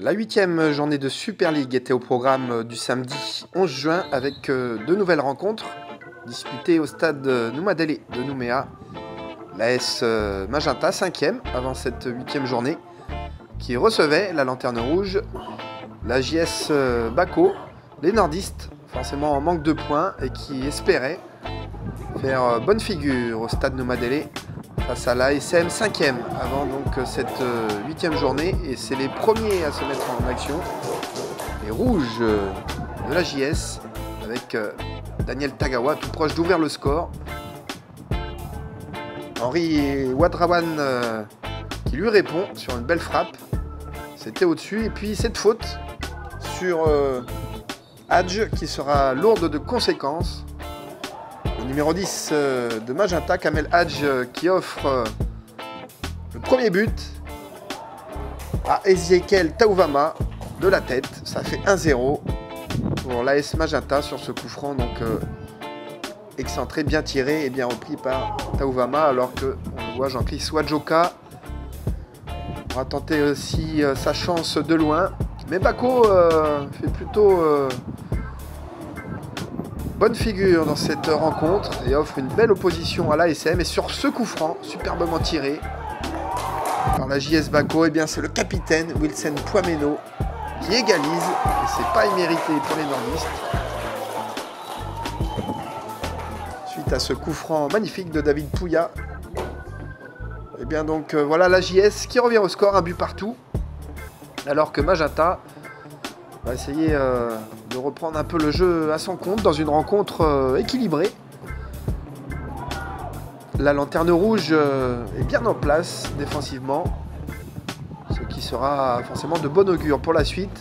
La 8e journée de Super League était au programme du samedi 11 juin avec deux nouvelles rencontres disputées au stade Noumadélé de Nouméa. L'AS Magenta, 5e avant cette 8e journée, qui recevait la Lanterne Rouge, la JS Bako, les nordistes, forcément en manque de points et qui espéraient faire bonne figure au stade Noumadélé face à l'ASM, 5e avant donc cette 8e journée, et c'est les premiers à se mettre en action, les rouges de la JS avec Daniel Tagawa tout proche d'ouvrir le score. Henri Wadrawan qui lui répond sur une belle frappe, c'était au-dessus, et puis cette faute sur Hadj qui sera lourde de conséquences. Le numéro 10 de Magenta, Kamel Hadj, qui offre le premier but à Ezekiel Taouvama de la tête. Ça fait 1-0 pour l'AS Magenta sur ce coup franc, donc excentré, bien tiré et bien repris par Taouvama, alors que on voit Jean-Christ Wadjoka on va tenter aussi sa chance de loin. Mais Bako fait plutôt bonne figure dans cette rencontre et offre une belle opposition à l'ASM. Et sur ce coup franc, superbement tiré par la JS Bako, et bien c'est le capitaine Wilson Poimeno qui égalise, et c'est pas immérité pour les nordistes. Suite à ce coup franc magnifique de David Pouya, et bien donc voilà la JS qui revient au score, un but partout, alors que Magenta va essayer de reprendre un peu le jeu à son compte dans une rencontre équilibrée. La Lanterne Rouge est bien en place défensivement, ce qui sera forcément de bon augure pour la suite,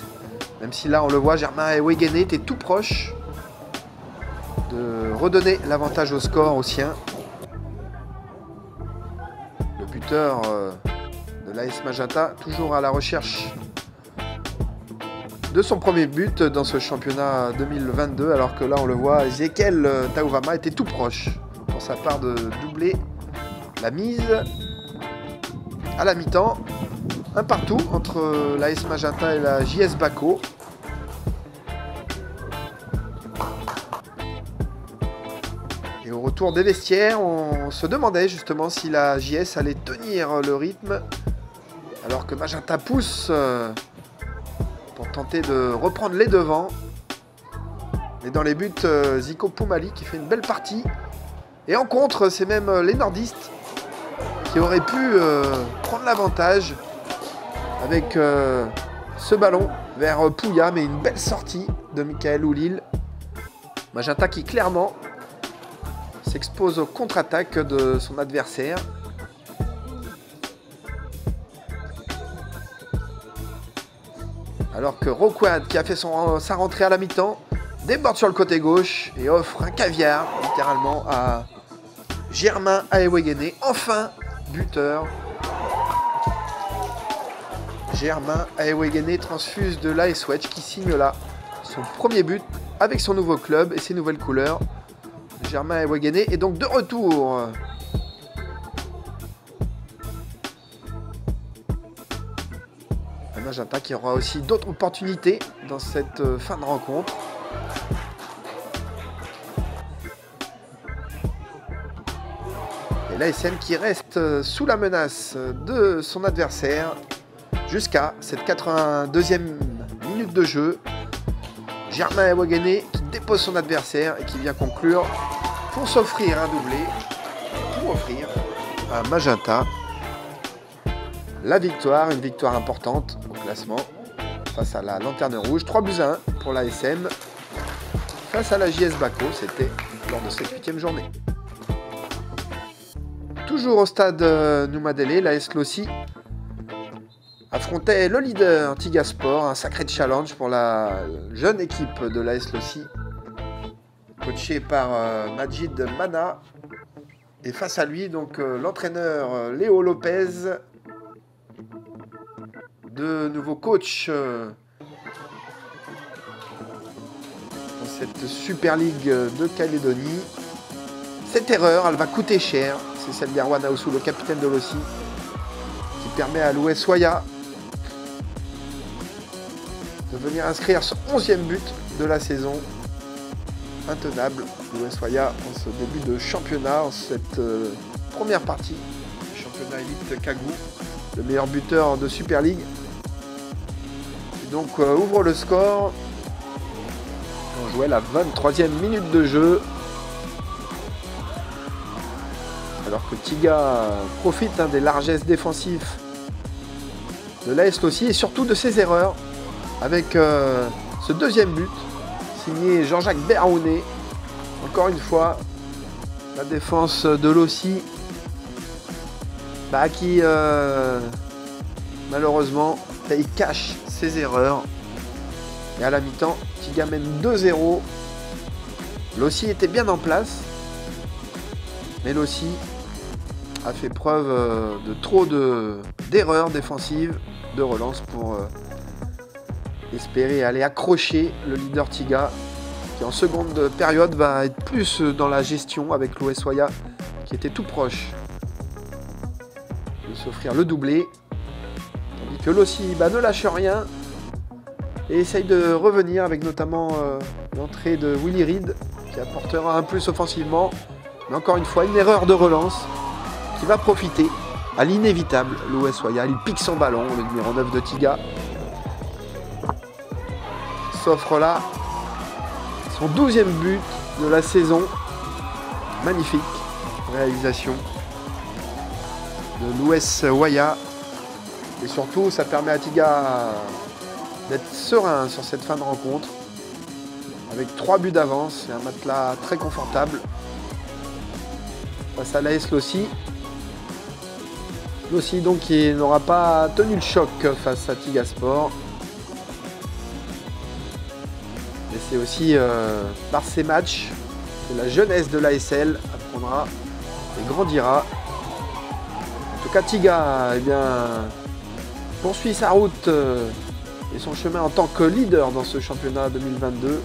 même si là on le voit, Germain Ewegene était tout proche de redonner l'avantage au score aux siens. Le buteur de l'AS Magenta, toujours à la recherche de son premier but dans ce championnat 2022, alors que là on le voit, Ezekiel Taouvama était tout proche pour sa part de doubler la mise à la mi-temps. Un partout entre l'AS Magenta et la JS Bako. Et au retour des vestiaires, on se demandait justement si la JS allait tenir le rythme, alors que Magenta pousse pour tenter de reprendre les devants. Et dans les buts, Zico Poumali qui fait une belle partie. Et en contre, c'est même les nordistes qui auraient pu prendre l'avantage avec ce ballon vers Pouya, mais une belle sortie de Michael Oulil. Magenta qui clairement s'expose aux contre-attaques de son adversaire. Alors que Roquad, qui a fait sa rentrée à la mi-temps, déborde sur le côté gauche et offre un caviar, littéralement, à Germain Ewegene, enfin buteur. Germain Ewegene transfuse de l'AS Wedge, qui signe là son premier but avec son nouveau club et ses nouvelles couleurs. Germain Ewegene est donc de retour. Magenta qui aura aussi d'autres opportunités dans cette fin de rencontre. Et l'ASM qui reste sous la menace de son adversaire jusqu'à cette 82e minute de jeu. Germain Ewegene qui dépose son adversaire et qui vient conclure pour s'offrir un doublé, pour offrir à Magenta la victoire, une victoire importante au classement face à la Lanterne Rouge. 3-1 pour l'ASM face à la JS Bako, c'était lors de cette 8e journée. Toujours au stade Noumadélé, l'AS Lossi affrontait le leader Tigasport, un sacré challenge pour la jeune équipe de l'AS Lossi, coachée par Majid Mana, et face à lui donc l'entraîneur Léo Lopez, de nouveau coach dans cette Super League de Calédonie. Cette erreur, elle va coûter cher. C'est celle d'Erwan Aoussou, le capitaine de Lossi, qui permet à l'Ouest Soya de venir inscrire son 11e but de la saison. Intenable, l'US Waya en ce début de championnat, en cette première partie du championnat élite Kagou, le meilleur buteur de Super League. Et donc ouvre le score. On jouait la 23e minute de jeu. Alors que Tiga profite des largesses défensives de l'AS Lossi et surtout de ses erreurs avec ce deuxième but signé Jean-Jacques Berrounet. Encore une fois, la défense de Lossi qui malheureusement il cache ses erreurs. Et à la mi-temps, Tiga mène 2-0. Lossi était bien en place, mais Lossi a fait preuve de trop d'erreurs défensives, de relance pour espérer aller accrocher le leader Tiga, qui en seconde période va être plus dans la gestion avec l'US Waya, qui était tout proche de s'offrir le doublé. Tandis que Lossi ne lâche rien et essaye de revenir avec notamment l'entrée de Willy Reed, qui apportera un plus offensivement. Mais encore une fois, une erreur de relance qui va profiter à l'inévitable l'US Waya. Il pique son ballon, le numéro 9 de Tiga. S'offre là son 12e but de la saison. Magnifique réalisation de l'US Waya. Et surtout, ça permet à Tiga d'être serein sur cette fin de rencontre. Avec 3 buts d'avance et un matelas très confortable face à l'AS Lossi. Lossi donc qui n'aura pas tenu le choc face à Tiga Sport. Et c'est aussi par ces matchs que la jeunesse de l'ASL apprendra et grandira. En tout cas, Tiga poursuit sa route et son chemin en tant que leader dans ce championnat 2022.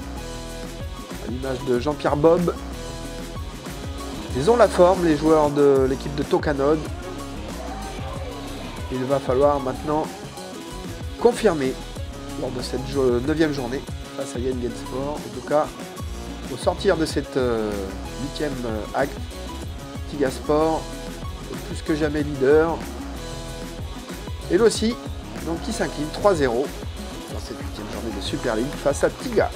À l'image de Jean-Pierre Bob. Ils ont la forme, les joueurs de l'équipe de Tokanod. Il va falloir maintenant confirmer lors de cette 9e journée face à Yen Sport. En tout cas, au sortir de cette 8e acte, Tiga Sport est plus que jamais leader. Et Lossi, donc qui s'incline 3-0 dans cette 8e journée de Super League face à Tiga.